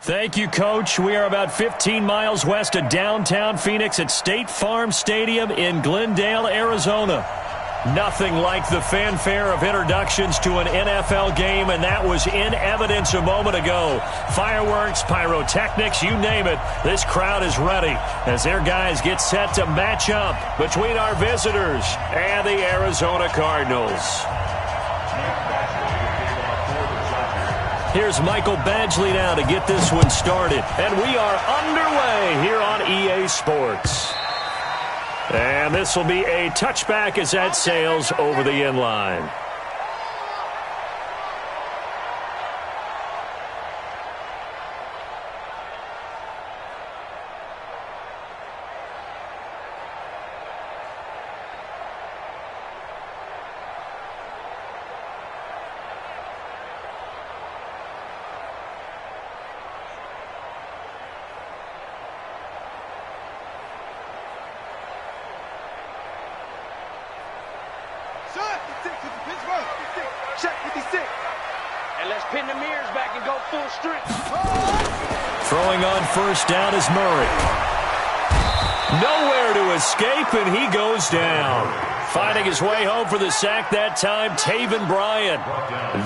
Thank you, Coach. We are about 15 miles west of downtown Phoenix at State Farm Stadium in Glendale, Arizona. Nothing like the fanfare of introductions to an NFL game, and that was in evidence a moment ago. Fireworks, pyrotechnics, you name it. This crowd is ready as their guys get set to match up between our visitors and the Arizona Cardinals. Here's Michael Badgley now to get this one started. And we are underway here on EA Sports. And this will be a touchback as that sails over the end line. Throwing on first down is Murray. Nowhere to escape, and he goes down. Finding his way home for the sack that time, Taven Bryan.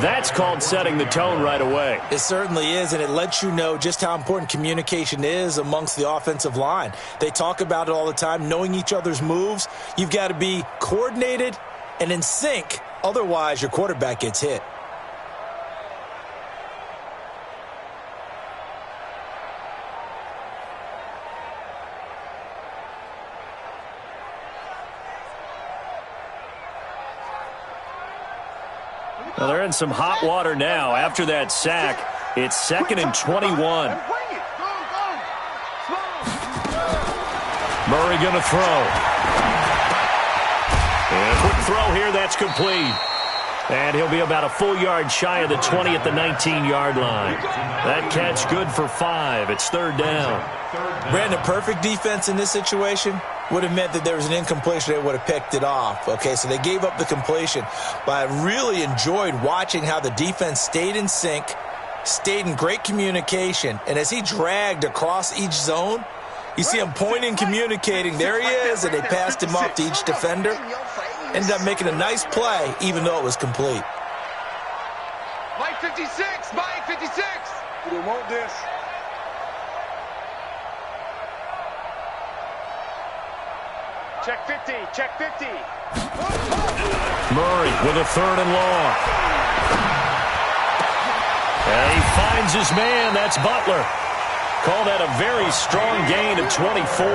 That's called setting the tone right away. It certainly is, and it lets you know just how important communication is amongst the offensive line. They talk about it all the time, knowing each other's moves. You've got to be coordinated and in sync. Otherwise, your quarterback gets hit. Well, they're in some hot water now. After that sack, it's 2nd and 21. Murray going to throw. And a quick throw here, that's complete. And he'll be about a full yard shy of the 20 at the 19-yard line. That catch good for 5. It's 3rd down. Brandon, perfect defense in this situation would have meant that there was an incompletion. They would have picked it off. Okay, so they gave up the completion. But I really enjoyed watching how the defense stayed in sync, stayed in great communication. And as he dragged across each zone, you see him pointing, communicating. There he is, and they passed him off to each defender. Ended up making a nice play, even though it was complete. Mike 56, Mike 56. You don't want this. Check 50, check 50. Murray with a 3rd and long. And he finds his man. That's Butler. Call that a very strong gain of 24.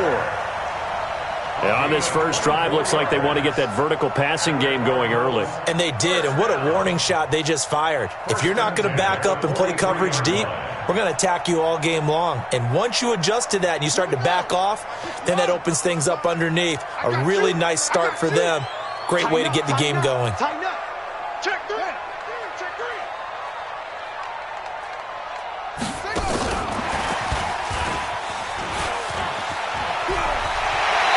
And on this first drive, looks like they want to get that vertical passing game going early. And they did, and what a warning shot they just fired. If you're not going to back up and play coverage deep, we're going to attack you all game long. And once you adjust to that and you start to back off, then that opens things up underneath. A really nice start for them. Great way to get the game going. Tighten up. Check 3. Check 3.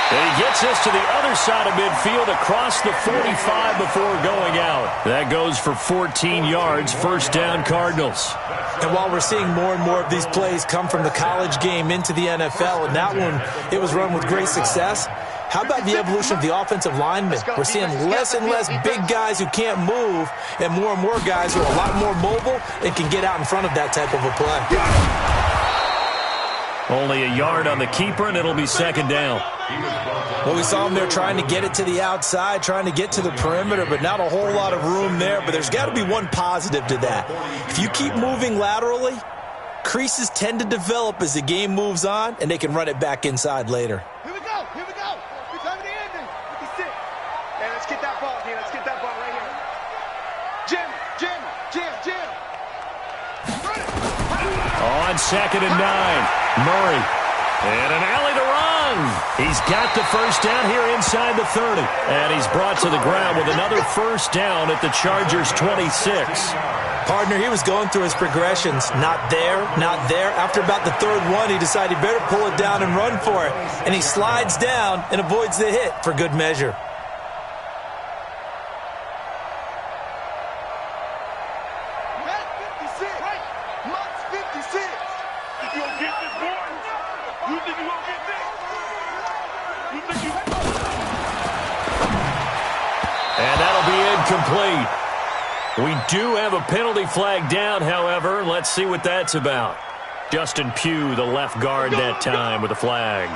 And he gets us to the other side of midfield across the 45 before going out. That goes for 14 yards, 1st down Cardinals. And while we're seeing more and more of these plays come from the college game into the NFL, and that one, it was run with great success, how about the evolution of the offensive linemen? We're seeing less and less big guys who can't move and more guys who are a lot more mobile and can get out in front of that type of a play. Only a yard on the keeper, and it'll be 2nd down. Well, we saw them there trying to get it to the outside, trying to get to the perimeter, but not a whole lot of room there. But there's got to be one positive to that. If you keep moving laterally, creases tend to develop as the game moves on, and they can run it back inside later. Here we go. Here we go. We're time to the ending. 56. Hey, let's get that ball here. Let's get that ball right here. Jim. On 2nd and 9, Murray. And an alley to run. He's got the first down here inside the 30. And he's brought to the ground with another first down at the Chargers' 26. Partner, he was going through his progressions. Not there, not there. After about the 3rd one, he decided he better pull it down and run for it. And he slides down and avoids the hit for good measure. You think you won't get this? You think you... And that'll be incomplete. We do have a penalty flag down, however. Let's see what that's about. Justin Pugh, the left guard that time with a flag.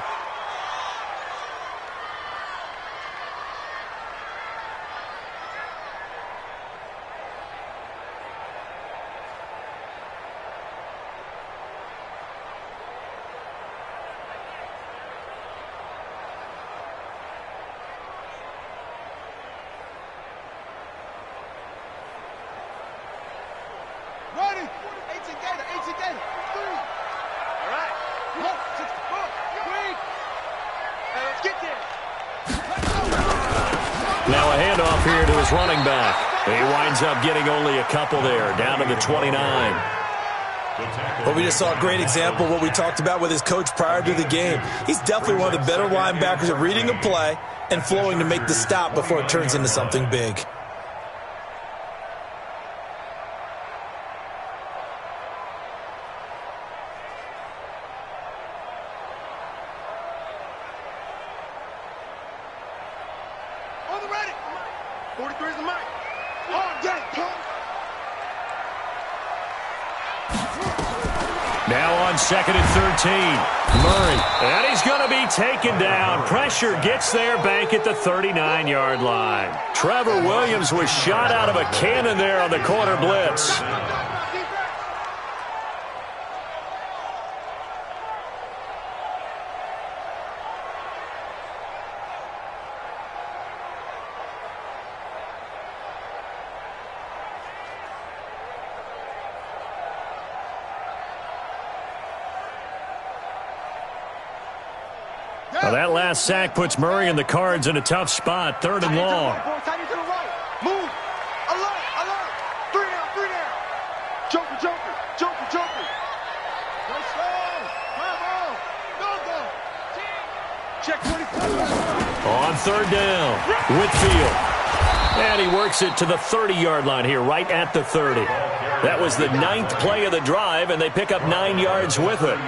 Ready? 18 Gator, 18 Gator. 3. All right. Look, 64. 3. Hey, let's get there. Now a handoff here to his running back. He winds up getting only a couple there, down to the 29. Well, we just saw a great example of what we talked about with his coach prior to the game. He's definitely one of the better linebackers at reading a play and flowing to make the stop before it turns into something big. On the ready. 43 is the mic. On deck, punk. Now on 2nd and 13. Murray. And he's going to be taken down. Pressure gets there back at the 39-yard line. Trevor Williams was shot out of a cannon there on the corner blitz. Now that last sack puts Murray and the Cards in a tough spot, 3rd and long. Move. Alert, alert. 3 down, 3 down. Joker, joker, joker, joker. Go slow. Bravo. Go, go. Check 24. On 3rd down, Whitfield. And he works it to the 30-yard line here, right at the 30. That was the 9th play of the drive, and they pick up 9 yards with it.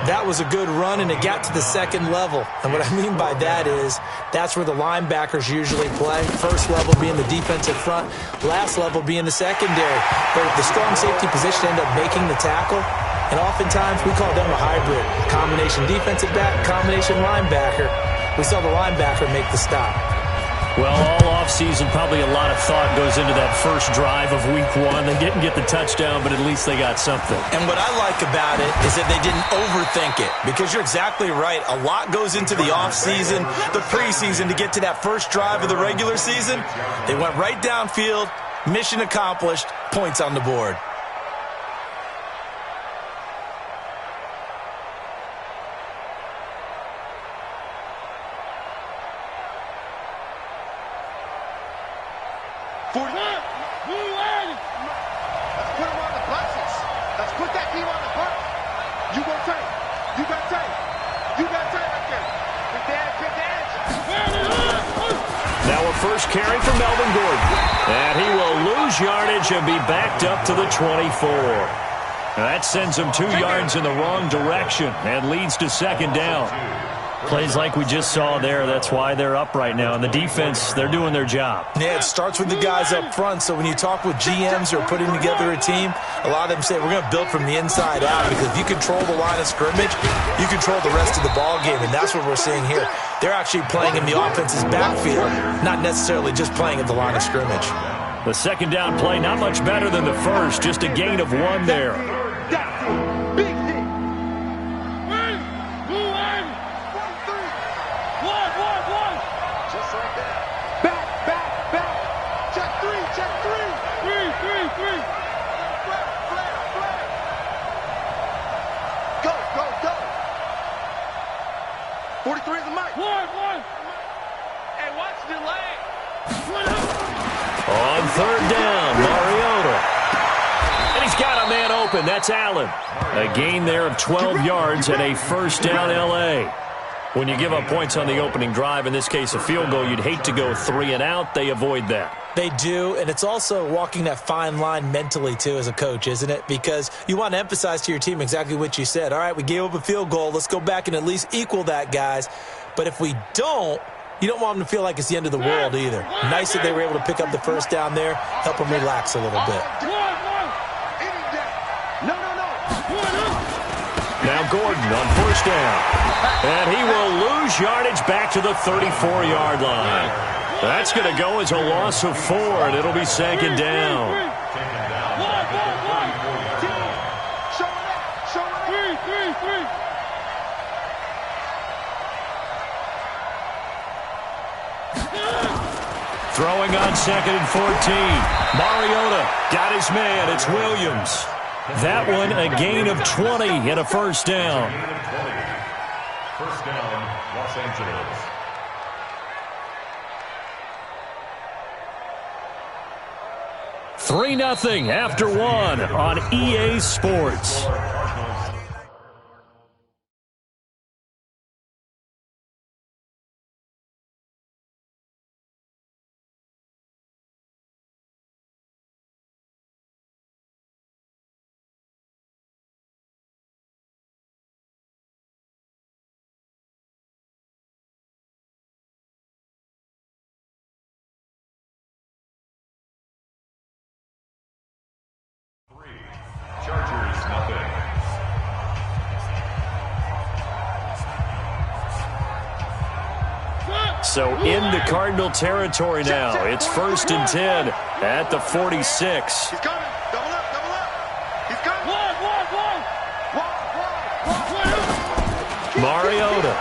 That was a good run, and it got to the 2nd level. And what I mean by that is that's where the linebackers usually play. First level being the defensive front, last level being the secondary. But the strong safety position ended up making the tackle. And oftentimes we call them a hybrid. Combination defensive back, combination linebacker. We saw the linebacker make the stop. Well, all offseason, probably a lot of thought goes into that first drive of Week 1. They didn't get the touchdown, but at least they got something. And what I like about it is that they didn't overthink it, because you're exactly right. A lot goes into the offseason, the preseason, to get to that first drive of the regular season. They went right downfield, mission accomplished, points on the board. Let's put him on the boxes. Let's put that team on the box. You go tight. You got tight. You got tight right there. Big dad. Now a first carry for Melvin Gordon. And he will lose yardage and be backed up to the 24. That sends him 2 yards in the wrong direction and leads to 2nd down. Plays like we just saw there. That's why they're up right now. And the defense, they're doing their job. Yeah, it starts with the guys up front. So when you talk with GMs who are putting together a team, a lot of them say we're going to build from the inside out, because if you control the line of scrimmage, you control the rest of the ball game. And that's what we're seeing here. They're actually playing in the offense's backfield, not necessarily just playing at the line of scrimmage. The 2nd down play, not much better than the first. Just a gain of 1 there. Big hit. Just like that. Back. Check 3. Flag. Go. 43 is the mic. One. Hey, watch the leg. On 3rd down, Mariota. And he's got a man open. That's Allen. A gain there of 12 yards and a first down, L.A. When you give up points on the opening drive, in this case a field goal, you'd hate to go 3 and out. They avoid that. They do, and it's also walking that fine line mentally, too, as a coach, isn't it? Because you want to emphasize to your team exactly what you said. All right, we gave up a field goal. Let's go back and at least equal that, guys. But if we don't, you don't want them to feel like it's the end of the world either. Nice that they were able to pick up the first down there, help them relax a little bit. Now Gordon on first down. And he will lose yardage back to the 34-yard line. That's going to go as a loss of 4, and it'll be second down. Throwing on 2nd and 14. Mariota got his man. It's Williams. That one a gain of 20 and a first down. First down, Los Angeles. $3-0 after 1 on EA Sports. Chargers, nothing. So into Cardinal territory now. It's 1st and 10 at the 46. He's coming. Double up, double up. He's coming. Mariota.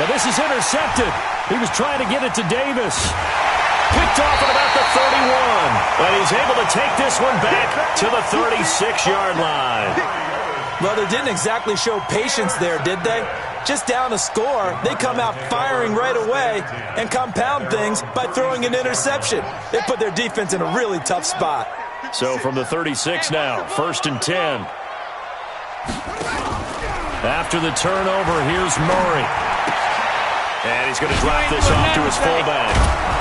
Now this is intercepted. He was trying to get it to Davis. Picked off at about the 31. And he's able to take this one back to the 36-yard line. Well, they didn't exactly show patience there, did they? Just down a score, they come out firing right away and compound things by throwing an interception. They put their defense in a really tough spot. So from the 36 now, 1st and 10. After the turnover, here's Murray. And he's going to drop this off to his fullback.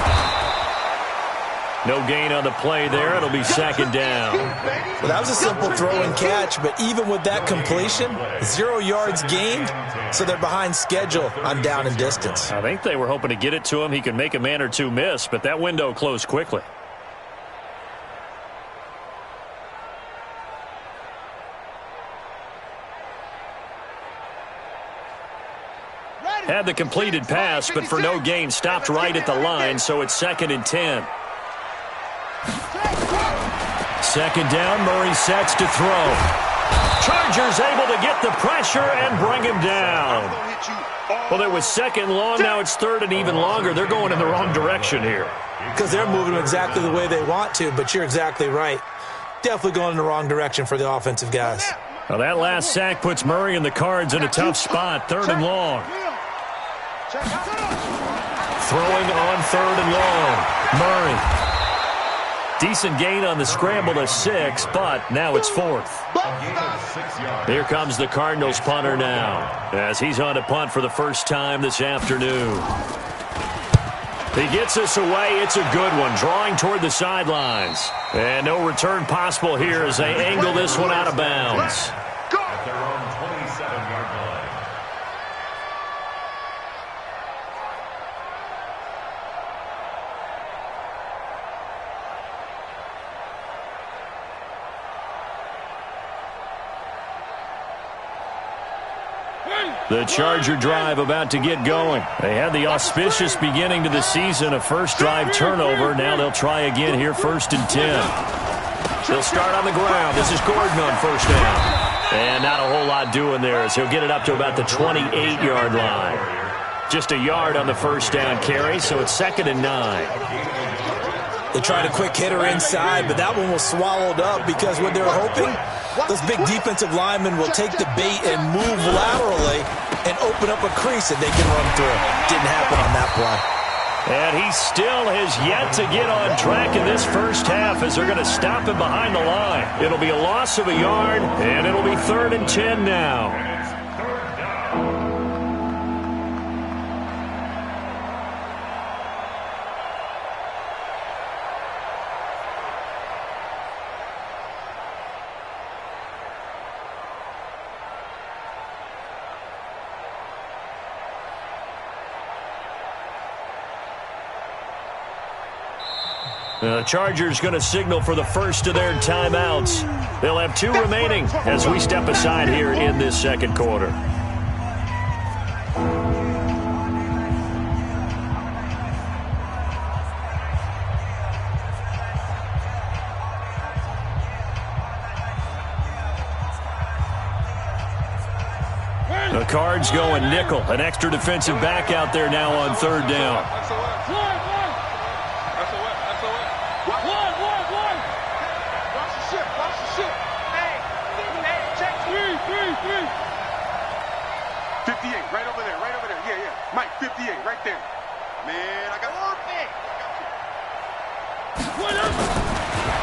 No gain on the play there. It'll be second down. Well, that was a simple throw and catch, but even with that completion, 0 yards gained, so they're behind schedule on down and distance. I think they were hoping to get it to him. He could make a man or two miss, but that window closed quickly. Had the completed pass, but for no gain, stopped right at the line, so it's 2nd and 10. Second down, Murray sets to throw. Chargers able to get the pressure and bring him down. Well, it was 2nd long, now it's 3rd and even longer. They're going in the wrong direction here. Because they're moving exactly the way they want to, but you're exactly right. Definitely going in the wrong direction for the offensive guys. Well, that last sack puts Murray and the Cards in a tough spot, 3rd and long. Throwing on 3rd and long. Murray. Decent gain on the scramble to 6, but now it's 4th. Here comes the Cardinals punter now, as he's on to punt for the first time this afternoon. He gets us away. It's a good one, drawing toward the sidelines. And no return possible here as they angle this one out of bounds. At their own 27-yard line. The Charger drive about to get going. They had the auspicious beginning to the season, a first drive turnover. Now they'll try again here, 1st and 10. They'll start on the ground. This is Gordon on first down. And not a whole lot doing there as he'll get it up to about the 28-yard line. Just a yard on the first down carry, so it's 2nd and 9. They tried a quick hitter inside, but that one was swallowed up because what they were hoping, those big defensive linemen will take the bait and move laterally and open up a crease that they can run through. Didn't happen on that play. And he still has yet to get on track in this first half as they're going to stop him behind the line. It'll be a loss of a yard, and it'll be 3rd and 10 now. The Chargers going to signal for the first of their timeouts. They'll have 2 remaining as we step aside here in this second quarter. The Cards going nickel. An extra defensive back out there now on 3rd down. Right over there. Yeah. Mike, 58, right there. Man, I got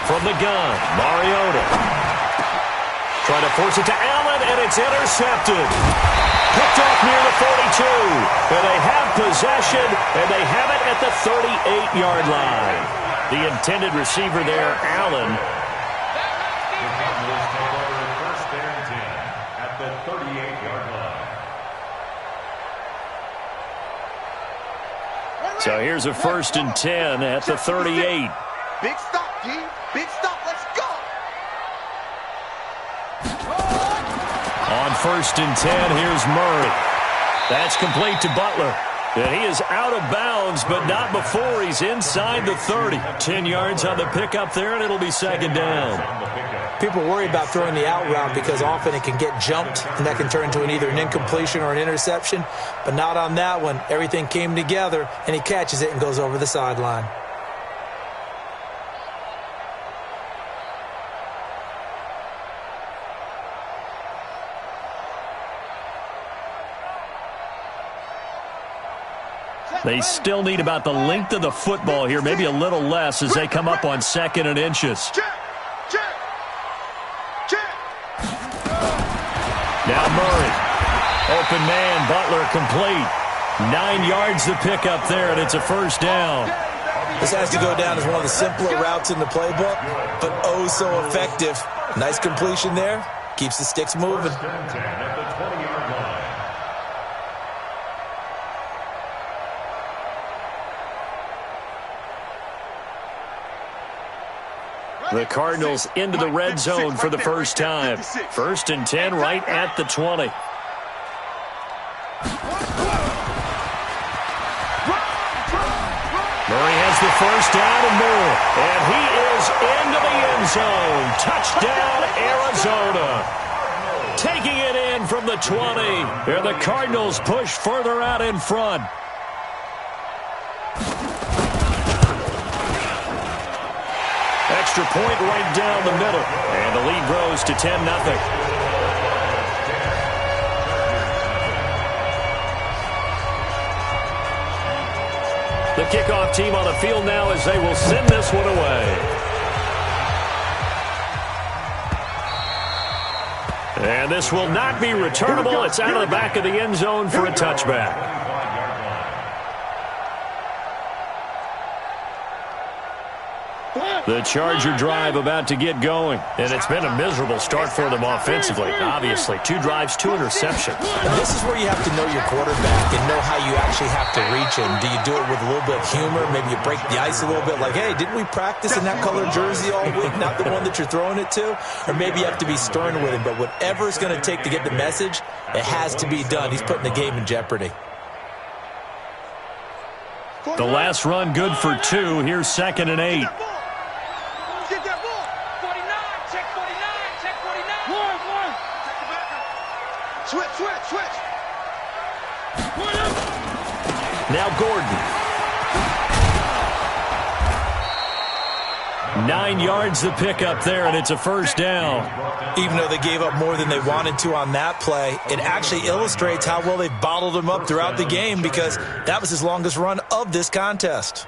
From the gun, Mariota. Trying to force it to Allen, and it's intercepted. Picked off near the 42. And they have possession, and they have it at the 38-yard line. The intended receiver there, Allen. The Cowboys take over 1st and 10 at the 38-yard line. So here's a 1st and 10 at the 38. big stop, G. Big stop. Let's go. On 1st and 10, here's Murray. That's complete to Butler. And he is out of bounds, but not before he's inside the 30. 10 yards on the pickup there, and it'll be 2nd down. People worry about throwing the out route because often it can get jumped, and that can turn into either an incompletion or an interception. But not on that one. Everything came together, and he catches it and goes over the sideline. They still need about the length of the football here, maybe a little less as they come up on 2nd and inches. Now Murray. Open man, Butler complete. 9 yards to pick up there, and it's a 1st down. This has to go down as one of the simpler routes in the playbook, but oh so effective. Nice completion there. Keeps the sticks moving. 1st and 10 at the 20-yard line. The Cardinals into the red zone for the first time. 1st and 10 right at the 20. Murray has the 1st down and more. And he is into the end zone. Touchdown, Arizona. Taking it in from the 20. And the Cardinals push further out in front. Extra point right down the middle. And the lead grows to 10-0. The kickoff team on the field now as they will send this one away. And this will not be returnable. It's out of the back of the end zone for a touchback. The Charger drive about to get going. And it's been a miserable start for them offensively. Obviously, 2 drives, 2 interceptions. And this is where you have to know your quarterback and know how you actually have to reach him. Do you do it with a little bit of humor? Maybe you break the ice a little bit like, hey, didn't we practice in that colored jersey all week, not the one that you're throwing it to? Or maybe you have to be stern with him. But whatever it's going to take to get the message, it has to be done. He's putting the game in jeopardy. The last run good for 2. Here's 2nd and 8. Switch. Now Gordon. 9 yards to pick up there, and it's a 1st down. Even though they gave up more than they wanted to on that play, it actually illustrates how well they've bottled him up throughout the game because that was his longest run of this contest.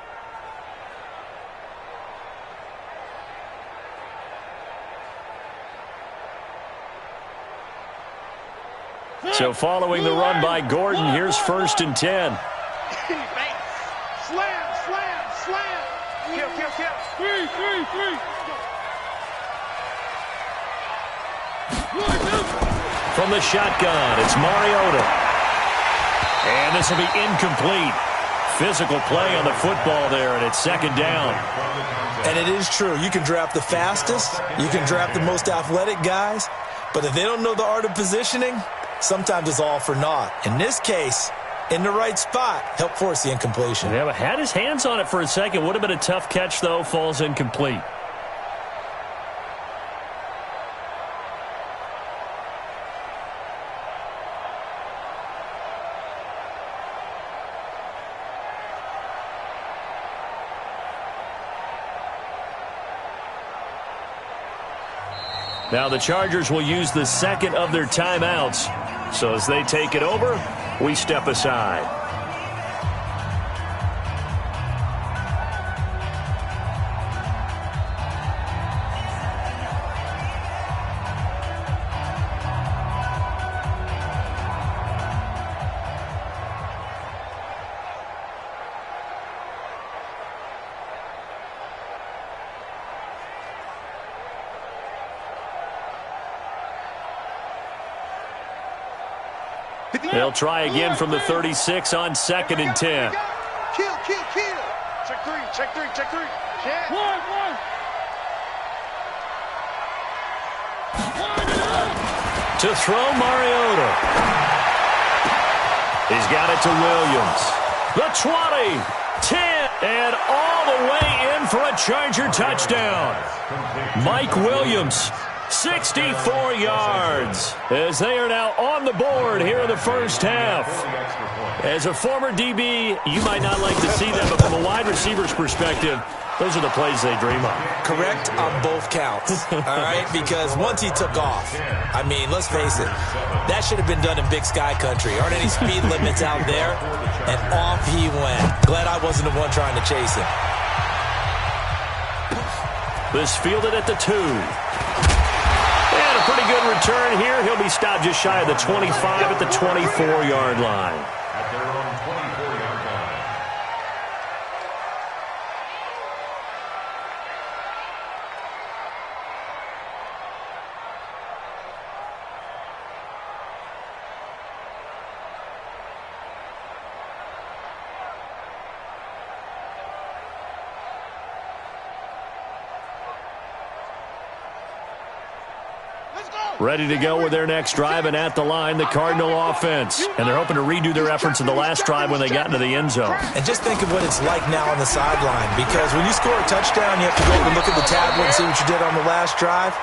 So following the run by Gordon, here's 1st and 10. Slam. Kill. 3. From the shotgun, it's Mariota. And this will be incomplete. physical play on the football there, and it's second down. And it is true. You can draft the fastest. You can draft the most athletic guys. But if they don't know the art of positioning, sometimes it's all for naught. In this case, in the right spot, help force the incompletion. Yeah, but had his hands on it for a second. Would have been a tough catch, though. Falls incomplete. Now the Chargers will use the second of their timeouts. So as they take it over, we step aside. They'll try again from the 36 on 2nd and 10. Kill. Check three. Check. One. To throw, Mariota. He's got it to Williams. The 20, 10, and all the way in for a Charger touchdown. Mike Williams, 64 yards, as they are now on the board here in the first half. As a former DB, you might not like to see them, but from a wide receiver's perspective, those are the plays they dream of. Correct on both counts, all right? Because once he took off, I mean, let's face it, that should have been done in Big Sky Country. Aren't any speed limits out there? And off he went. Glad I wasn't the one trying to chase him. This fielded at the 2. And a pretty good return here. He'll be stopped just shy of the 25 at the 24-yard line. At their own 24-yard line. Ready to go with their next drive, and at the line, the Cardinal offense. And they're hoping to redo their efforts in the last drive when they got into the end zone. And just think of what it's like now on the sideline, because when you score a touchdown, you have to go up and look at the tablet and see what you did on the last drive.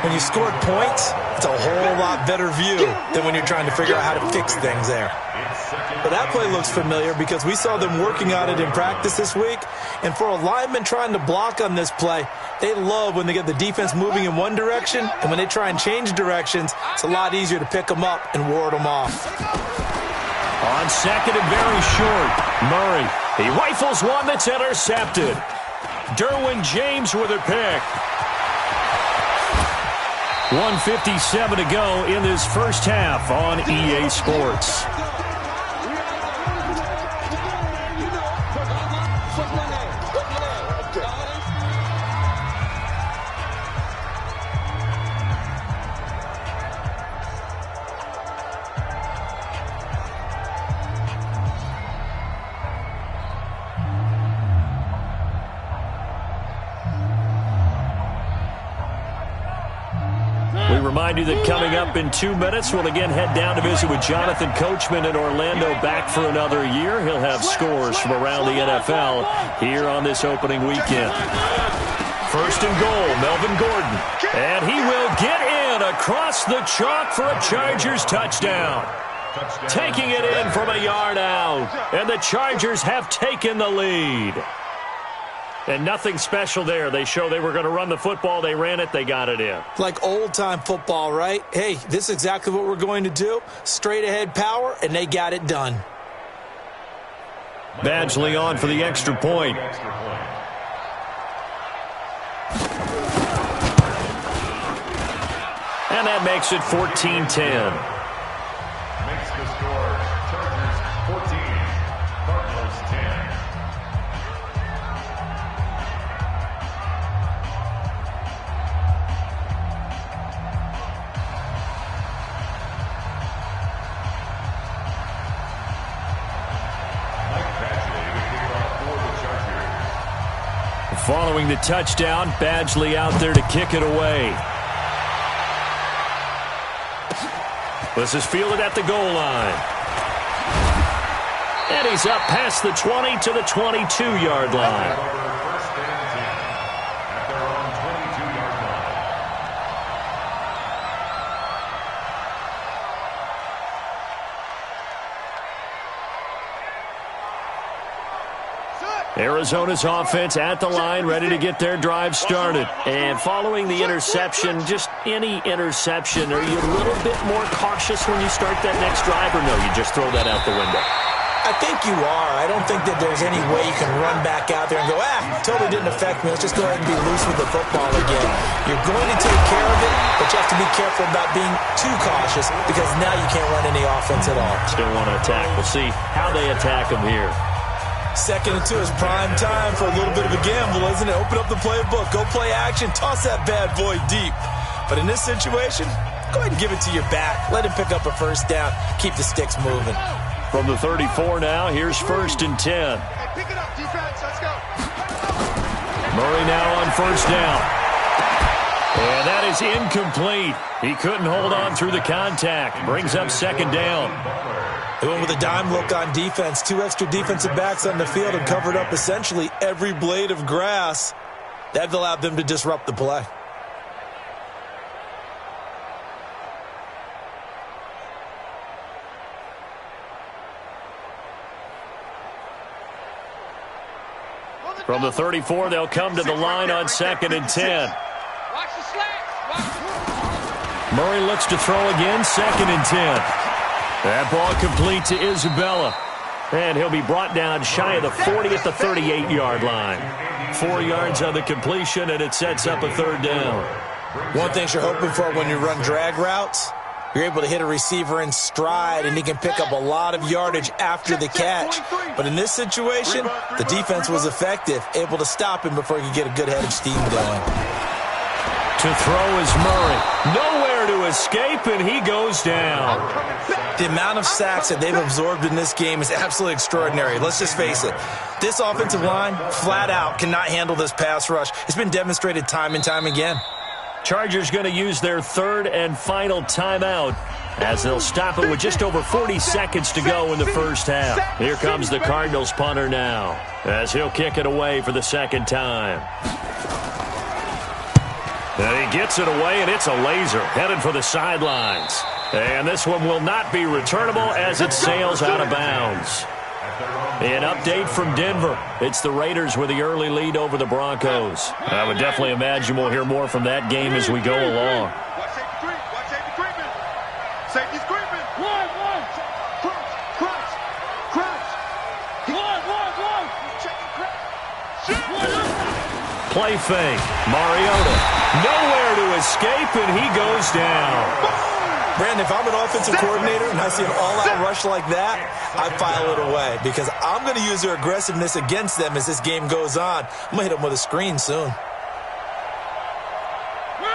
When you scored points, it's a whole lot better view than when you're trying to figure out how to fix things there. But that play looks familiar because we saw them working on it in practice this week. And for a lineman trying to block on this play, they love when they get the defense moving in one direction, and when they try and change directions, it's a lot easier to pick them up and ward them off. On second and very short, Murray. He rifles one that's intercepted. Derwin James with a pick. 1:57 to go in this first half on EA Sports. Remind you that coming up in 2 minutes, we'll again head down to visit with Jonathan Coachman in Orlando, back for another year. He'll have scores from around the NFL here on this opening weekend. First and goal, Melvin Gordon. And he will get in across the chalk for a Chargers touchdown. Taking it in from a yard out. And the Chargers have taken the lead. And nothing special there. They show they were going to run the football. They ran it. They got it in. Like old-time football, right? Hey, this is exactly what we're going to do. Straight-ahead power, and they got it done. Badgley on for the extra point. And that makes it 14-10. Makes the score Chargers 14, Cardinals 10. following the touchdown. Badgley out there to kick it away. This is fielded at the goal line. And he's up past the 20 to the 22-yard line. Arizona's offense at the line, ready to get their drive started. And following the interception, just any interception, are you a little bit more cautious when you start that next drive, or no, you just throw that out the window? I think you are. I don't think that there's any way you can run back out there and go, totally didn't affect me. Let's just go ahead and be loose with the football again. You're going to take care of it, but you have to be careful about being too cautious because now you can't run any offense at all. Still want to attack. We'll see how they attack them here. 2nd and 2 is prime time for a little bit of a gamble, isn't it? Open up the playbook, go play action, toss that bad boy deep. But in this situation, go ahead and give it to your back. Let him pick up a first down. Keep the sticks moving. From the 34 now, here's 1st and 10. Hey, pick it up, defense. Let's go. Murray now on 1st down. And that is incomplete. He couldn't hold on through the contact. Brings up 2nd down. They went with a dime look on defense. 2 extra defensive backs on the field and covered up essentially every blade of grass. That allowed them to disrupt the play. From the 34, they'll come to the line on 2nd and 10. Watch the slants. Murray looks to throw again, 2nd and 10. That ball complete to Isabella. And he'll be brought down shy of the 40 at the 38-yard line. 4 yards on the completion, and it sets up a 3rd down. One thing you're hoping for when you run drag routes, you're able to hit a receiver in stride, and he can pick up a lot of yardage after the catch. But in this situation, the defense was effective, able to stop him before he could get a good head of steam going. To throw is Murray. Nowhere to escape, and he goes down. The amount of sacks that they've absorbed in this game is absolutely extraordinary. Let's just face it. This offensive line, flat out, cannot handle this pass rush. It's been demonstrated time and time again. Chargers going to use their 3rd and final timeout as they'll stop it with just over 40 seconds to go in the first half. Here comes the Cardinals punter now as he'll kick it away for the 2nd time. And he gets it away, and it's a laser headed for the sidelines. And this one will not be returnable as it sails out of bounds. An update from Denver. It's the Raiders with the early lead over the Broncos. I would definitely imagine we'll hear more from that game as we go along. Watch safety creeping. Safety's creeping. One. Crunch. One. Check the crunch. Play fake. Mariota. Nowhere to escape, and he goes down. Brandon, if I'm an offensive coordinator and I see an all-out rush like that, I file it away because I'm going to use their aggressiveness against them as this game goes on. I'm going to hit them with a screen soon.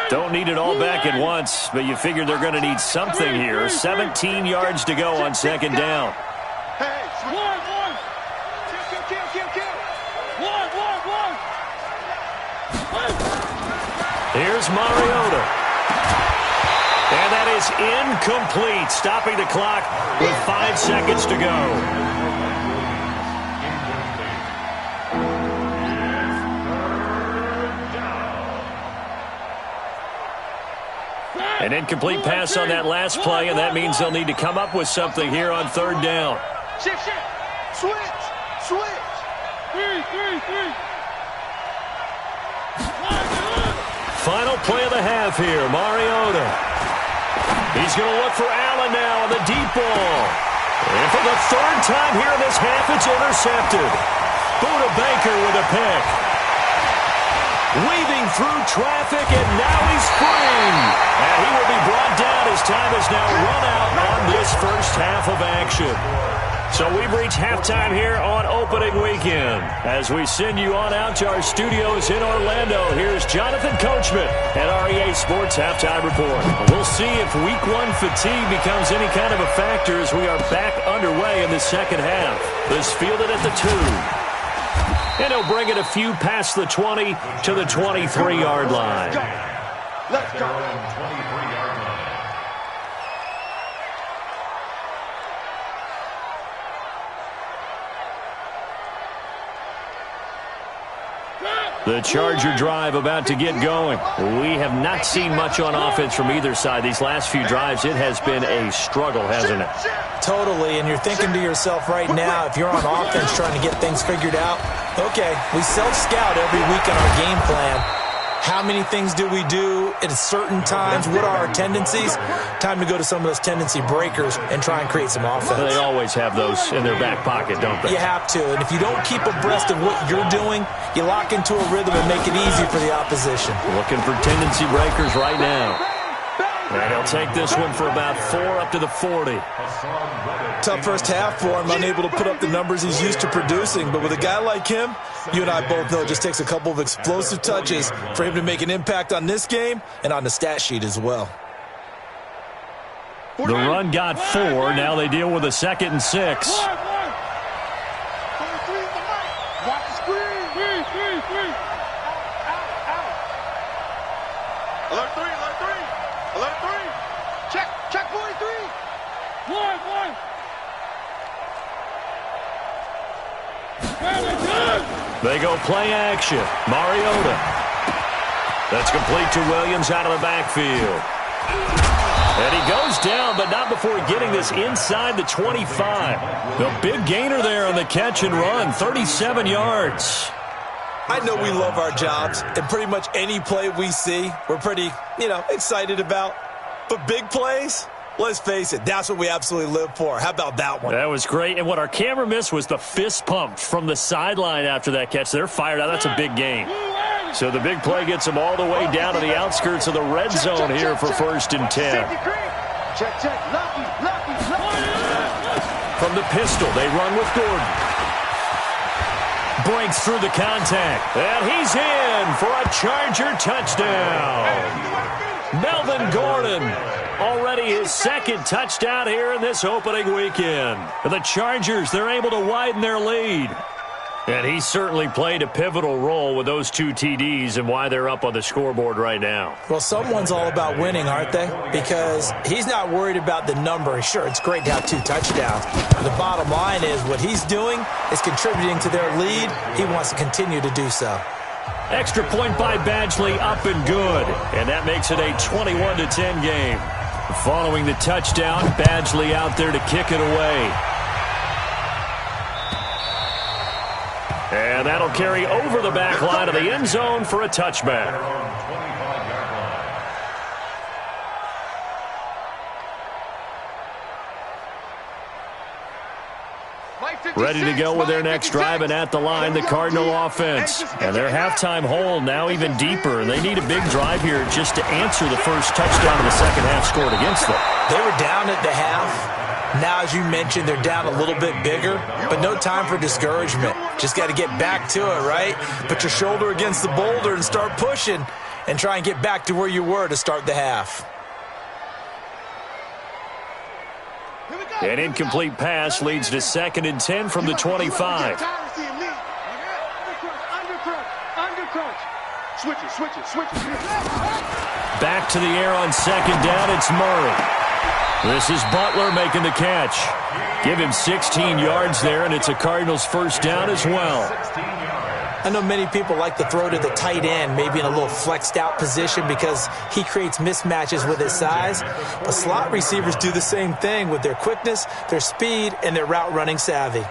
Don't need it all back at once, but you figure they're going to need something here. 17 yards to go on 2nd down. Hey, one. Kill. One. Here's Mariota. And that is incomplete, stopping the clock with 5 seconds to go. An incomplete pass on that last play, and that means they'll need to come up with something here on 3rd down. Shift. Switch. 3. Final play of the half here, Mariota. He's going to look for Allen now on the deep ball. And for the 3rd time here in this half, it's intercepted. Buda Baker with a pick. Weaving through traffic, and now he's free. And he will be brought down as time has now run out on this first half of action. So we've reached halftime here on opening weekend. As we send you on out to our studios in Orlando, here's Jonathan Coachman at REA Sports Halftime Report. We'll see if Week 1 fatigue becomes any kind of a factor as we are back underway in the second half. This fielded at the 2. And he'll bring it a few past the 20 to the 23-yard line. Let's go. 23-yard line. The Charger drive about to get going. We have not seen much on offense from either side. These last few drives, it has been a struggle, hasn't it? Totally, and you're thinking to yourself right now, if you're on offense trying to get things figured out, okay, we self-scout every week in our game plan. How many things do we do at certain times? What are our tendencies? Time to go to some of those tendency breakers and try and create some offense. They always have those in their back pocket, don't they? You have to, and if you don't keep abreast of what you're doing, you lock into a rhythm and make it easy for the opposition. Looking for tendency breakers right now. And he'll take this one for about 4 up to the 40. Tough first half for him, unable to put up the numbers he's used to producing. But with a guy like him, you and I both know it just takes a couple of explosive touches for him to make an impact on this game and on the stat sheet as well. The run got 4. Now they deal with a 2nd and 6. Watch the screen. Three. Alert 3. Alert 3. Check 43. One. They go play action. Mariota. That's complete to Williams out of the backfield. And he goes down, but not before getting this inside the 25. The big gainer there on the catch and run, 37 yards. I know we love our jobs, and pretty much any play we see, we're pretty, excited about. But big plays, let's face it, that's what we absolutely live for. How about that one? That was great. And what our camera missed was the fist pump from the sideline after that catch. They're fired out. That's a big gain. So the big play gets them all the way down to the outskirts of the red zone here for 1st and 10. Check. Lucky. From the pistol, they run with Gordon. Breaks through the contact. And he's in for a Charger touchdown. Melvin Gordon, already his 2nd touchdown here in this opening weekend. For the Chargers, they're able to widen their lead. And he certainly played a pivotal role with those 2 TDs and why they're up on the scoreboard right now. Well, someone's all about winning, aren't they? Because he's not worried about the number. Sure, it's great to have 2 touchdowns. The bottom line is what he's doing is contributing to their lead. He wants to continue to do so. Extra point by Badgley, up and good. And that makes it a 21-10 game. Following the touchdown, Badgley out there to kick it away. And that'll carry over the back line of the end zone for a touchback. Ready to go with their next drive, and at the line, the Cardinal offense. And their halftime hole now even deeper, and they need a big drive here just to answer the first touchdown of the second half scored against them. They were down at the half. Now, as you mentioned, they're down a little bit bigger, but no time for discouragement. Just got to get back to it, right? Put your shoulder against the boulder and start pushing and try and get back to where you were to start the half. An incomplete pass leads to 2nd and 10 from the 25. Undercrunch. Switch it. Back to the air on 2nd down, it's Murray. This is Butler making the catch. Give him 16 yards there, and it's a Cardinals first down as well. I know many people like to throw to the tight end, maybe in a little flexed out position because he creates mismatches with his size. But slot receivers do the same thing with their quickness, their speed, and their route running savvy.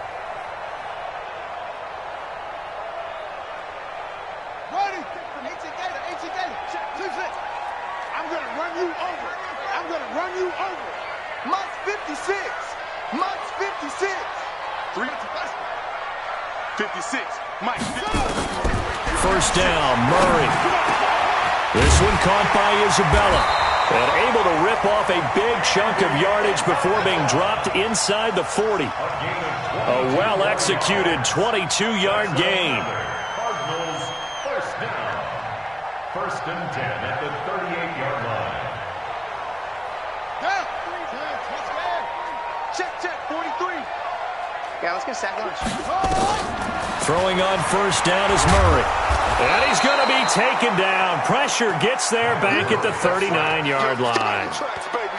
going to run you over. Must 56. Must 56. 56. Mike. First down, Murray. This one caught by Isabella. And able to rip off a big chunk of yardage before being dropped inside the 40. A well-executed 22-yard gain. Cardinals first down. First and 10 at the 38-yard line. Check, 43. Yeah, let's get sack lunch. Throwing on first down is Murray. And he's going to be taken down. Pressure gets there back at the 39-yard line.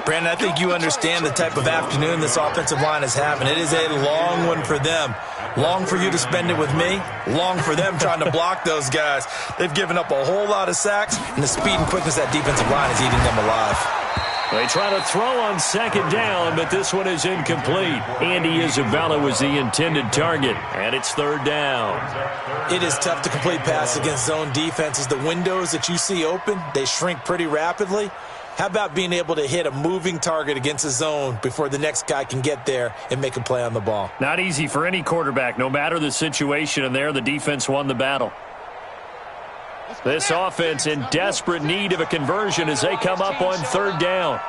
Brandon, I think you understand the type of afternoon this offensive line is having. It is a long one for them. Long for you to spend it with me. Long for them trying to block those guys. They've given up a whole lot of sacks, and the speed and quickness of that defensive line is eating them alive. They try to throw on second down, but this one is incomplete. Andy Isabella was the intended target, and it's third down. It is tough to complete passes against zone defenses. The windows that you see open, they shrink pretty rapidly. How about being able to hit a moving target against a zone before the next guy can get there and make a play on the ball? Not easy for any quarterback, no matter the situation, and there the defense won the battle. This offense in desperate need of a conversion as they come up on third down.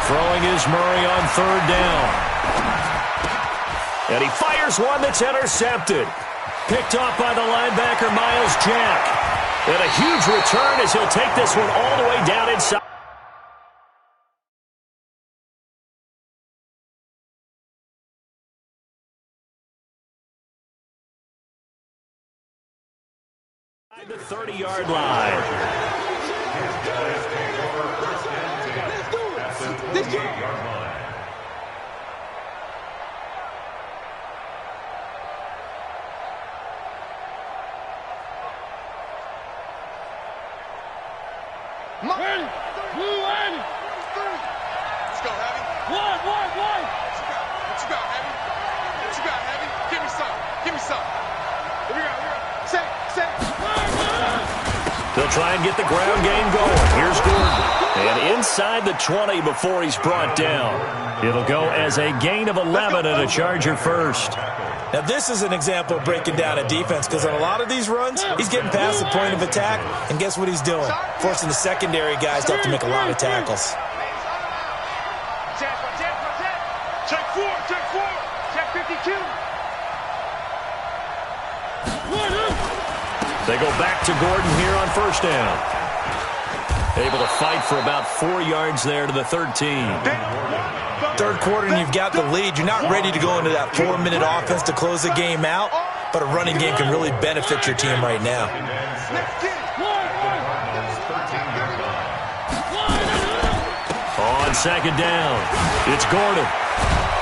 Throwing is Murray on third down. And he fires one that's intercepted. Picked off by the linebacker, Miles Jack. And a huge return as he'll take this one all the way down inside. The 30-yard line. Let's do it. Ready. Blue ready. Let's go, Heavy. One. What you got, Heavy? What you got, Heavy? Give me some. Here we go. Set. They'll try and get the ground game going. Here's Gordon. And inside the 20 before he's brought down. It'll go as a gain of 11 and a Charger first. Now, this is an example of breaking down a defense because on a lot of these runs, he's getting past the point of attack, and guess what he's doing? Forcing the secondary guys to have to make a lot of tackles. Check four. Check 52. They go back to Gordon here on first down. Able to fight for about 4 yards there to the 13. Third quarter and you've got the lead. You're not ready to go into that 4-minute offense to close the game out, but a running game can really benefit your team right now. On second down, it's Gordon.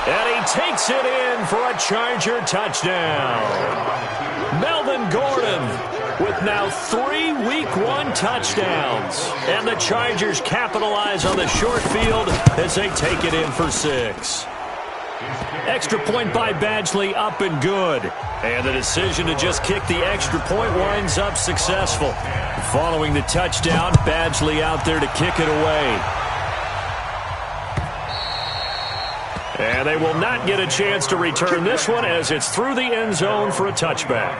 And he takes it in for a Charger touchdown. Melvin Gordon with now 3 Week 1 touchdowns. And the Chargers capitalize on the short field as they take it in for 6. Extra point by Badgley, up and good. And the decision to just kick the extra point winds up successful. Following the touchdown, Badgley out there to kick it away. And they will not get a chance to return this one as it's through the end zone for a touchback.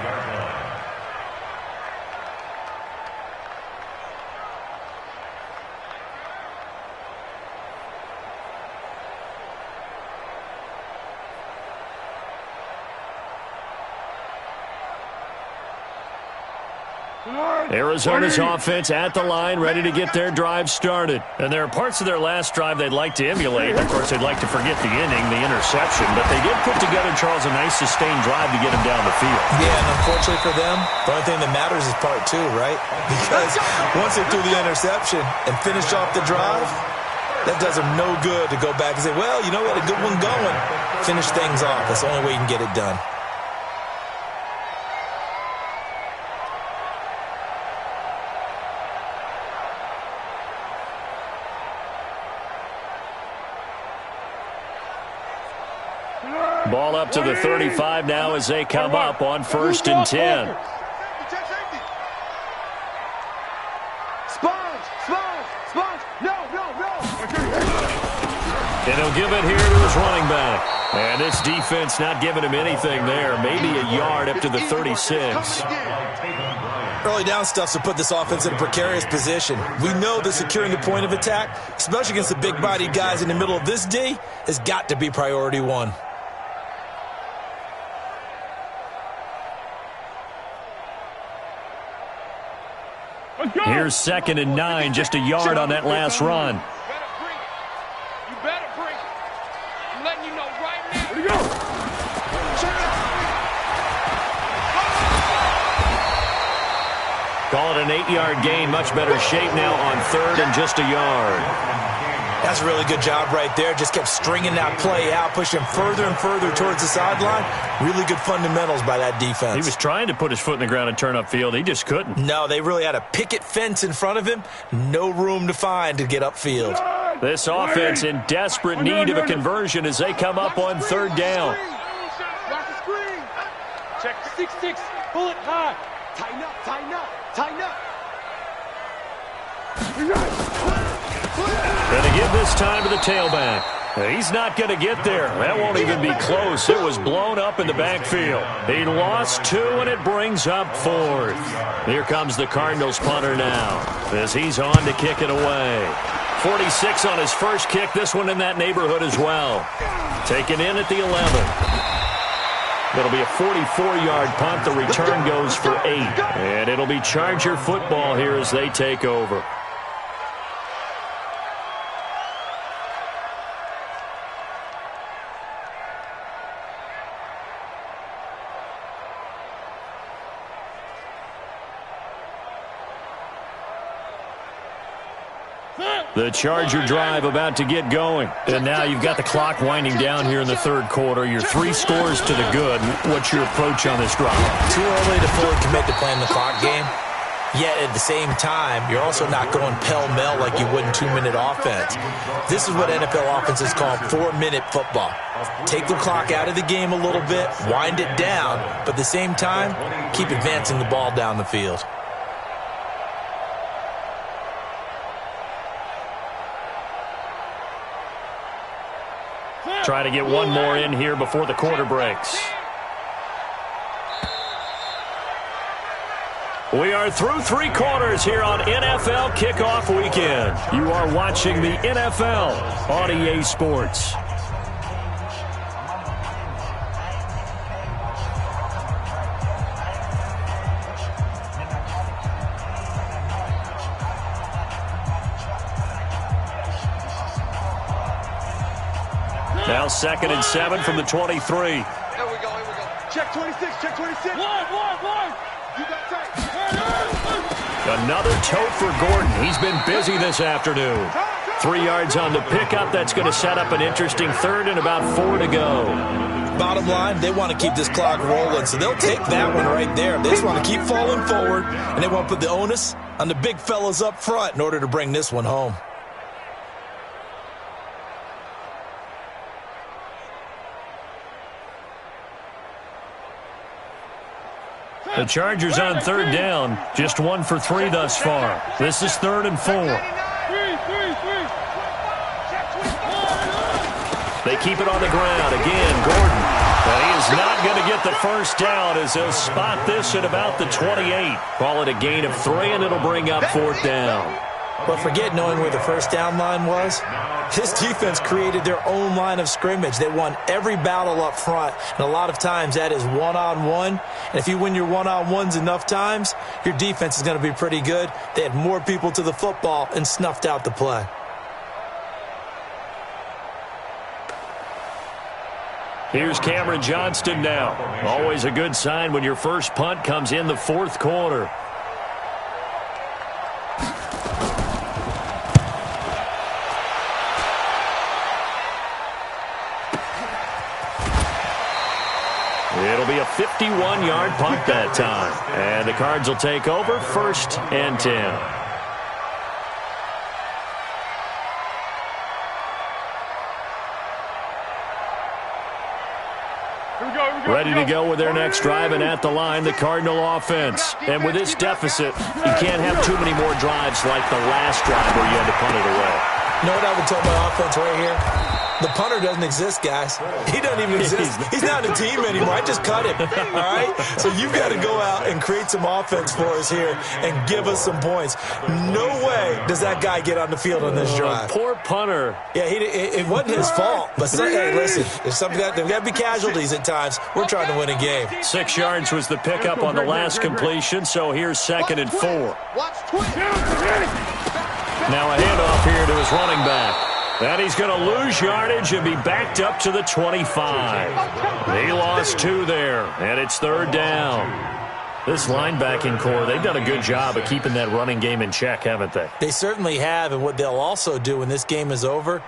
Arizona's offense at the line, ready to get their drive started. And there are parts of their last drive they'd like to emulate. Of course, they'd like to forget the inning, the interception. But they did put together, Charles, a nice sustained drive to get them down the field. Yeah, and unfortunately for them, the only thing that matters is part 2, right? Because once they threw the interception and finished off the drive, that does them no good to go back and say, well, you know, we had a good one going. Finish things off. That's the only way you can get it done. Ball up to the 35 now as they come up on 1st and 10. Sponge. No. And he'll give it here to his running back. And this defense not giving him anything there. Maybe a yard up to the 36. Early down stuff to put this offense in a precarious position. We know that securing the point of attack, especially against the big-bodied guys in the middle of this D, has got to be priority 1. Here's 2nd and 9, just a yard on that last run. You better bring it. I'm letting an 8-yard gain. Much better shape now on third and just a yard. That's a really good job right there. Just kept stringing that play out, pushing further and further towards the sideline. Really good fundamentals by that defense. He was trying to put his foot in the ground and turn upfield. He just couldn't. No, they really had a picket fence in front of him. No room to find to get upfield. This offense in desperate need of a conversion as they come up on third down. Watch the screen. Check 6-6. Pull it high. Tighten up, tighten up, tighten up. Going to give this time to the tailback. He's not going to get there. That won't even be close. It was blown up in the backfield. He lost 2, and it brings up 4th. Here comes the Cardinals punter now as he's on to kick it away. 46 on his first kick. This one in that neighborhood as well. Taken in at the 11. It'll be a 44-yard punt. The return goes for 8. And it'll be Charger football here as they take over. The Charger drive about to get going. And now you've got the clock winding down here in the third quarter. You're 3 scores to the good. What's your approach on this drive? Too early to fully commit to playing the clock game. Yet at the same time, you're also not going pell-mell like you would in 2-minute offense. This is what NFL offenses call 4-minute football. Take the clock out of the game a little bit, wind it down, but at the same time, keep advancing the ball down the field. Try to get one more in here before the quarter breaks. We are through 3 quarters here on NFL Kickoff Weekend. You are watching the NFL on EA Sports. Now 2nd and 7 from the 23. Here we go, here we go. Check 26, check 26. One. You got tight. Another tote for Gordon. He's been busy this afternoon. 3 yards on the pickup. That's going to set up an interesting third and about 4 to go. Bottom line, they want to keep this clock rolling, so they'll take that one right there. They just want to keep falling forward, and they want to put the onus on the big fellas up front in order to bring this one home. The Chargers on third down, just 1 for 3 thus far. This is 3rd and 4. They keep it on the ground. Again, Gordon. But he is not going to get the first down as they'll spot this at about the 28. Call it a gain of 3, and it'll bring up 4th down. But forget knowing where the first down line was. This defense created their own line of scrimmage. They won every battle up front, and a lot of times that is one-on-one. And if you win your one-on-ones enough times, your defense is going to be pretty good. They had more people to the football and snuffed out the play. Here's Cameron Johnston now. Always a good sign when your first punt comes in the 4th quarter. It'll be a 51-yard punt that time. And the Cards will take over 1st and 10. Ready to go with their next drive, and at the line, the Cardinal offense. And with this deficit, you can't have too many more drives like the last drive where you had to punt it away. You know what I would tell my offense right here? The punter doesn't exist, guys. He doesn't even exist. He's not a team anymore. I just cut him, all right? So you've got to go out and create some offense for us here and give us some points. No way does that guy get on the field on this drive. Poor punter. Yeah, it wasn't his fault. But hey, listen, there's got to be casualties at times. We're trying to win a game. 6 yards was the pickup on the last completion, so here's 2nd and 4. Now a handoff here to his running back. And he's going to lose yardage and be backed up to the 25. He lost 2 there, and it's 3rd down. This linebacking core, they've done a good job of keeping that running game in check, haven't they? They certainly have, and what they'll also do when this game is over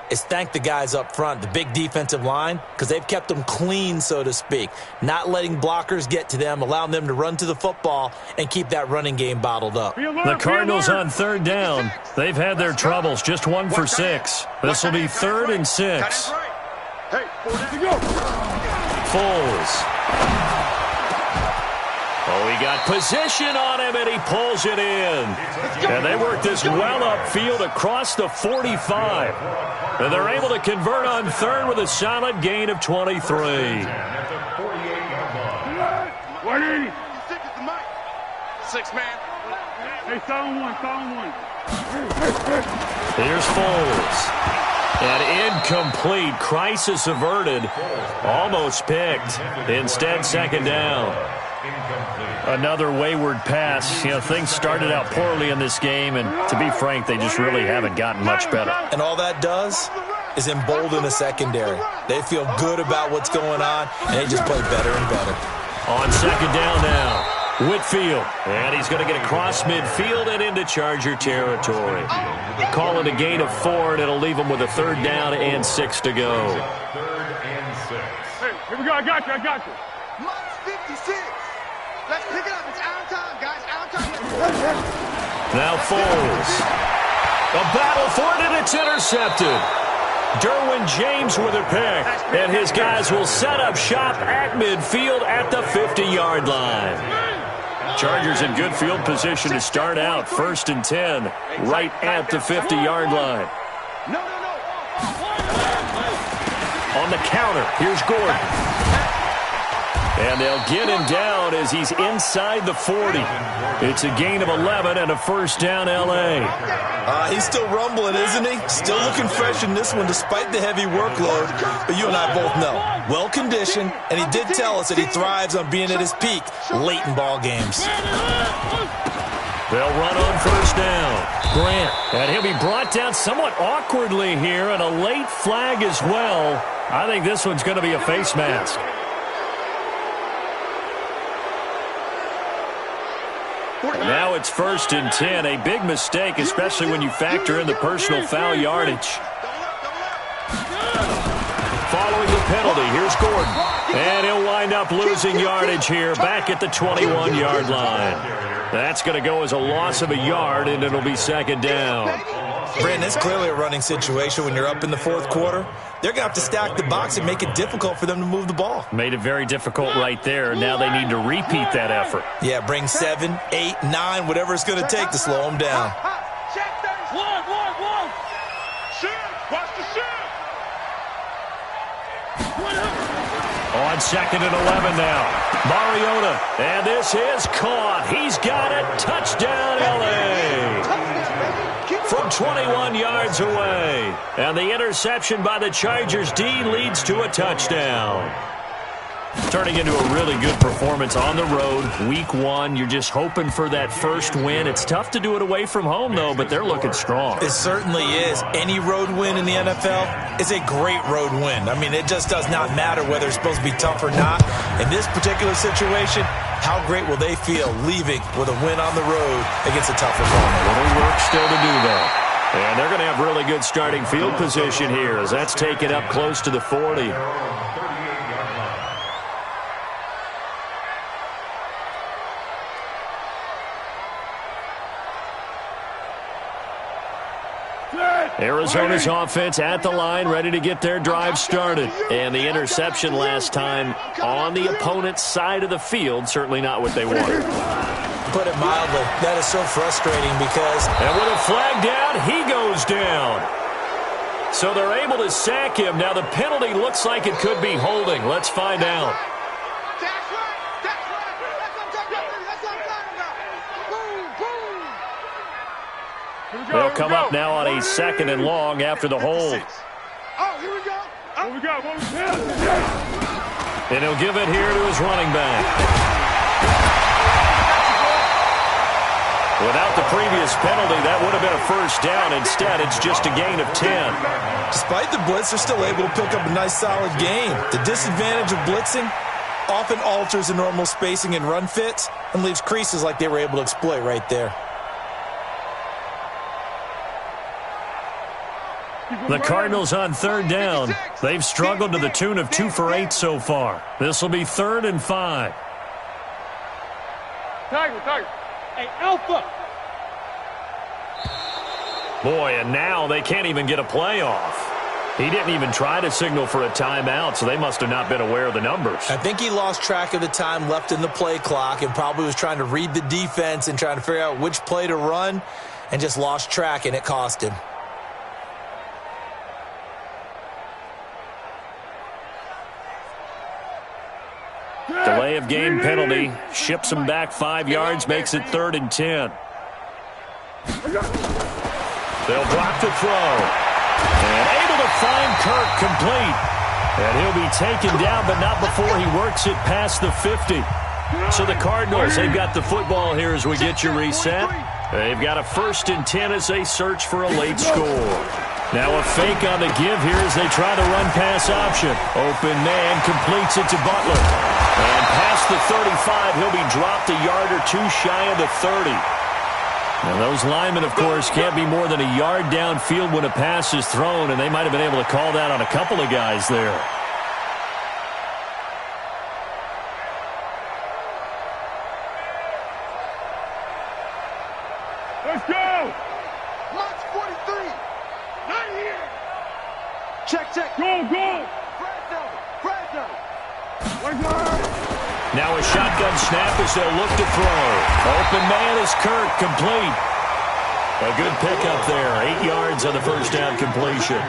is thank the guys up front, the big defensive line, because they've kept them clean, so to speak, not letting blockers get to them, allowing them to run to the football and keep that running game bottled up. The Cardinals on third down. They've had their troubles, just 1 for 6. This will be 3rd and 6. Hey, 4 to go. Foles. Oh, he got position on him, and he pulls it in. And they work this well upfield across the 45. And they're able to convert on 3rd with a solid gain of 23. 180. 6 man. Hey, sound one. Here's Foles. And incomplete. Crisis averted. Almost picked. Instead, 2nd down. Another wayward pass. You know, things started out poorly in this game, and to be frank, they just really haven't gotten much better. And all that does is embolden the secondary. They feel good about what's going on, and they just play better and better. On 2nd down now. Whitfield, and he's going to get across midfield and into Charger territory. Call it a gain of 4, and it'll leave him with a 3rd down and 6 to go. 3rd and 6. Hey, here we go. I got you. Minus 56. Let's pick it up. It's out of time, guys. Out of time. Now Foles. A battle for it, and it's intercepted. Derwin James with a pick, and his guys will set up shop at midfield at the 50-yard line. Chargers in good field position to start out. 1st and 10, right at the 50-yard line. On the counter, here's Gordon. And they'll get him down as he's inside the 40. It's a gain of 11 and a 1st down, L.A. He's still rumbling, isn't he? Still looking fresh in this one despite the heavy workload. But you and I both know, well-conditioned, and he did tell us that he thrives on being at his peak late in ball games. They'll run on 1st down. Grant, and he'll be brought down somewhat awkwardly here, and a late flag as well. I think this one's going to be a face mask. Now it's 1st and 10, a big mistake, especially when you factor in the personal foul yardage. Following the penalty, here's Gordon. And he'll wind up losing yardage here, back at the 21-yard line. That's going to go as a loss of a yard, and it'll be 2nd down. Brandon, it's clearly a running situation when you're up in the 4th quarter. They're going to have to stack the box and make it difficult for them to move the ball. Made it very difficult right there. Now they need to repeat that effort. Yeah, bring 7, 8, 9, whatever it's going to take to slow them down. On 2nd and 11 now. Mariota, and this is caught. He's got it. Touchdown, L.A. From 21 yards away. And the interception by the Chargers D leads to a touchdown. Turning into a really good performance on the road. Week 1, you're just hoping for that first win. It's tough to do it away from home, though, but they're looking strong. It certainly is. Any road win in the NFL is a great road win. I mean, it just does not matter whether it's supposed to be tough or not. In this particular situation, how great will they feel leaving with a win on the road against a tough opponent? A little work still to do, though. And they're going to have really good starting field position here as that's taken up close to the 40. Arizona's offense at the line, ready to get their drive started. And the interception last time on the opponent's side of the field, certainly not what they wanted. Put it mildly, that is so frustrating because... And with a flag down, he goes down. So they're able to sack him. Now the penalty looks like it could be holding. Let's find out. They'll come up now on a 2nd and long after the hold. Oh, here we go. Here we go. And he'll give it here to his running back. Without the previous penalty, that would have been a 1st down. Instead, it's just a gain of 10. Despite the blitz, they're still able to pick up a nice solid gain. The disadvantage of blitzing, often alters the normal spacing and run fits and leaves creases like they were able to exploit right there. The Cardinals on third down. They've struggled to the tune of 2 for 8 so far. This will be 3rd and 5. Tiger. Hey, Alpha. Boy, and now they can't even get a play off. He didn't even try to signal for a timeout, so they must have not been aware of the numbers. I think he lost track of the time left in the play clock and probably was trying to read the defense and trying to figure out which play to run and just lost track, and it cost him. Delay of game penalty. Ships him back 5 yards, makes it 3rd and 10. They'll drop to throw. And able to find Kirk complete. And he'll be taken down, but not before he works it past the 50. So the Cardinals, they've got the football here as we get you reset. They've got a 1st and 10 as they search for a late score. Now a fake on the give here as they try the run-pass option. Open man completes it to Butler. And past the 35, he'll be dropped a yard or 2 shy of the 30. Now those linemen, of course, can't be more than a yard downfield when a pass is thrown, and they might have been able to call that on a couple of guys there. Let's go. Lunch 43. Not here. Check. Go. Now a shotgun snap as they'll look to throw. Open man is Kirk, complete. A good pickup there, 8 yards on the first down completion.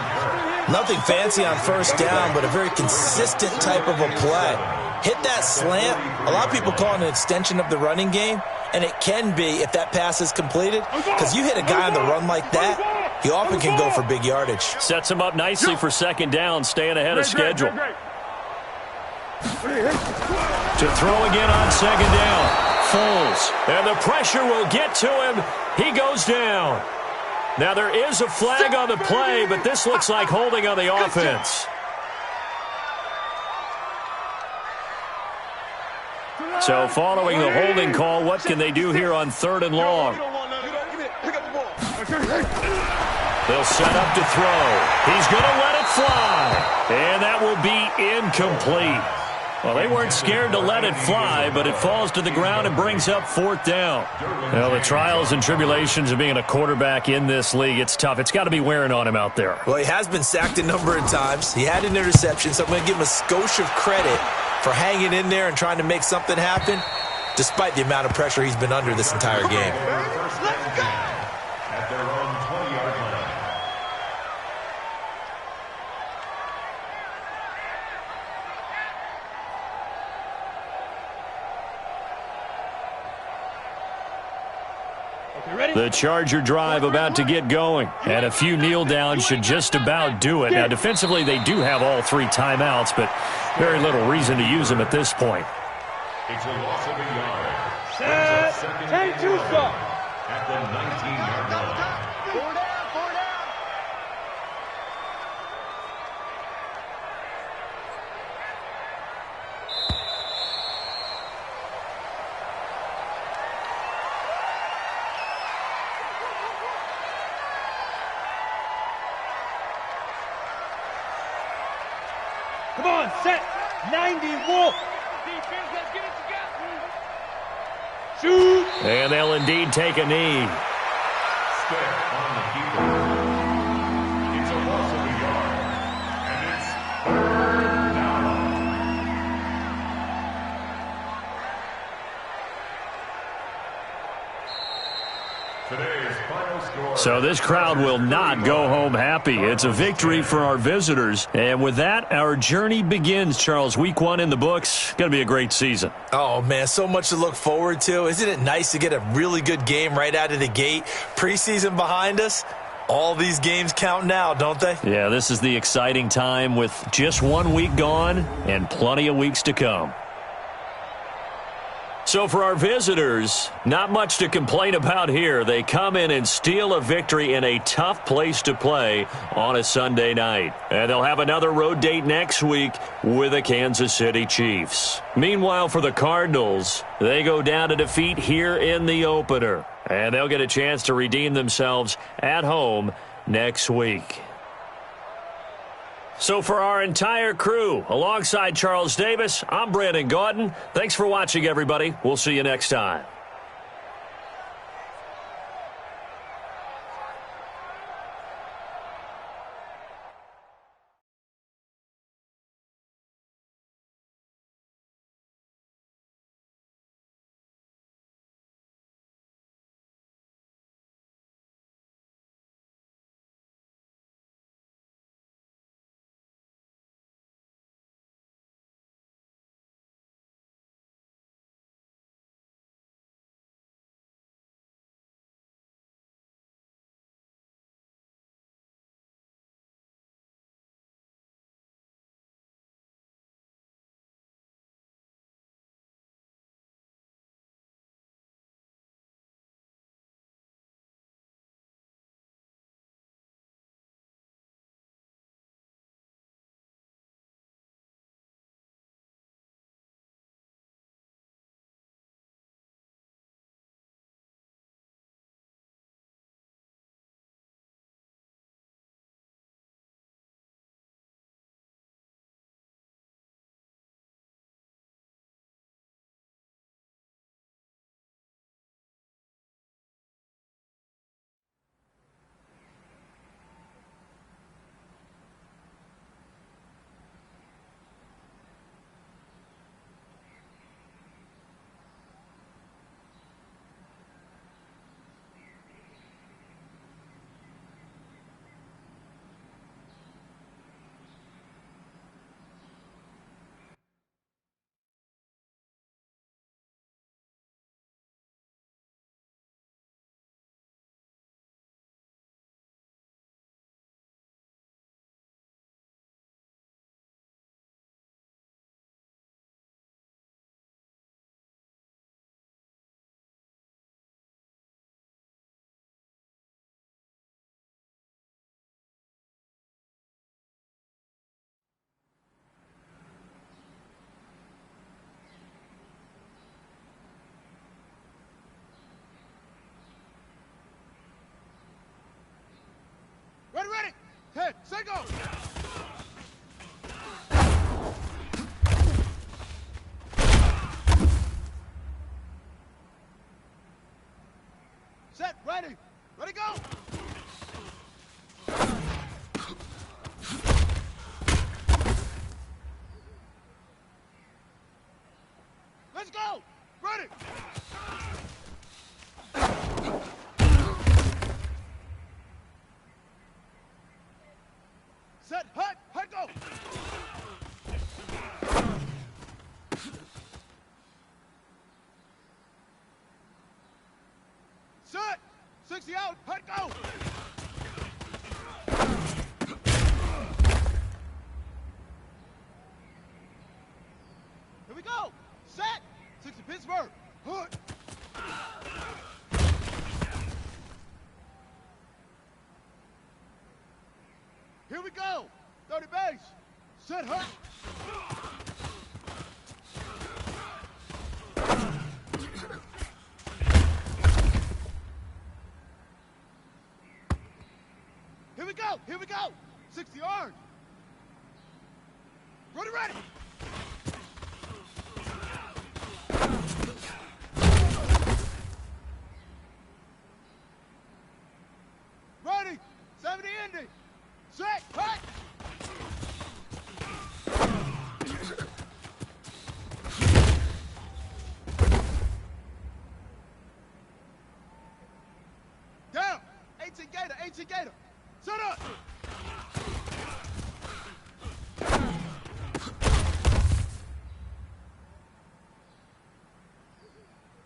Nothing fancy on first down, but a very consistent type of a play. Hit that slant. A lot of people call it an extension of the running game, and it can be if that pass is completed, because you hit a guy on the run like that, he often can go for big yardage. Sets him up nicely for 2nd down, staying ahead of schedule. To throw again on 2nd down. Foles. And the pressure will get to him. He goes down. Now there is a flag on the play, but this looks like holding on the offense. So following the holding call, what can they do here on 3rd and long? They'll set up to throw. He's going to let it fly. And that will be incomplete. Well, they weren't scared to let it fly, but it falls to the ground and brings up 4th down. Well, the trials and tribulations of being a quarterback in this league, it's tough. It's got to be wearing on him out there. Well, he has been sacked a number of times. He had an interception, so I'm going to give him a skosh of credit for hanging in there and trying to make something happen, despite the amount of pressure he's been under this entire game. Let's go. At their own 20-yard line. The Charger drive about to get going, and a few kneel downs should just about do it. Now, defensively, they do have all 3 timeouts, but very little reason to use them at this point. It's a loss of a yard. Set. 10-2 stop. At the 19-yard line. 4 down. Come on, set. 90 Wolf. Defense, let's get it together. Shoot. And they'll indeed take a knee. Step on the keeper. It's a loss of a yard. And it's 3rd down. Today's final score. So this crowd will not go home happy. It's a victory for our visitors. And with that, our journey begins, Charles. Week 1 in the books. Going to be a great season. Oh, man, so much to look forward to. Isn't it nice to get a really good game right out of the gate? Preseason behind us. All these games count now, don't they? Yeah, this is the exciting time with just 1 week gone and plenty of weeks to come. So for our visitors, not much to complain about here. They come in and steal a victory in a tough place to play on a Sunday night. And they'll have another road date next week with the Kansas City Chiefs. Meanwhile, for the Cardinals, they go down to defeat here in the opener. And they'll get a chance to redeem themselves at home next week. So for our entire crew, alongside Charles Davis, I'm Brandon Gaudin. Thanks for watching, everybody. We'll see you next time. Ready. Hit. Set, go. Set. Ready. Ready, go. Let's go. Ready. Set, hut, go! Set, 60 out, hut, go! Here we go! Set, 60 Pittsburgh, hut! Here we go! 30 base! Set, hut! Here we go! 60 yards! Ready! Ready! 70 Indy! Set! Hut! Down! 18 Gator! Set up!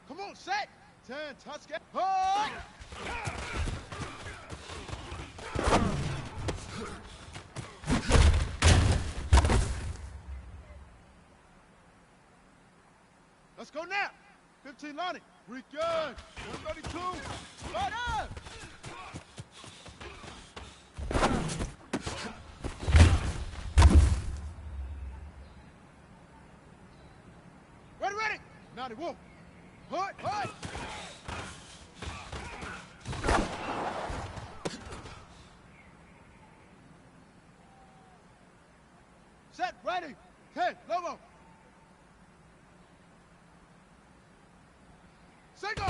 Come on, set! 10, touchdown! Hut! Let's go now! 15 Lonnie. We good. 132. Right up. Ready. 91. Hut. Set, ready. 10, Lobo. Single.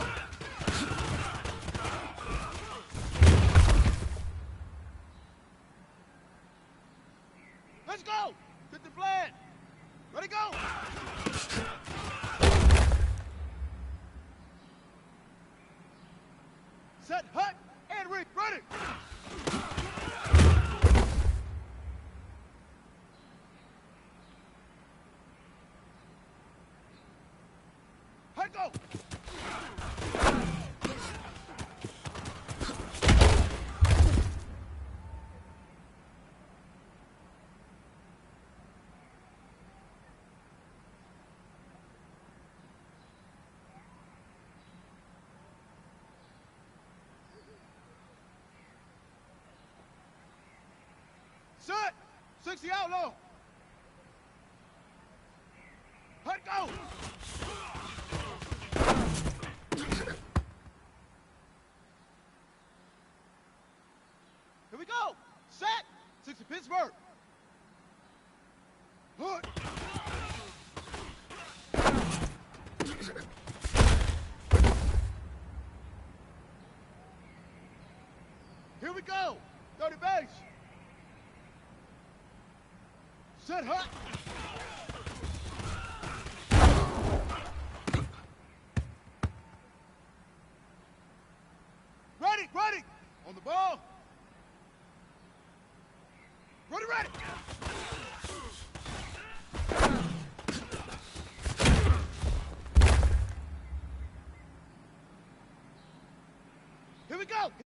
Let's go. Get the blade. Ready, go. Set, hut, and ready. Hut, go. Set! 60 outlaw! Hut, go! Here we go! Set! 60 Pittsburgh! Hut! Here we go! 30 base! Set, hut! Ready! On the ball! Ready! Here we go!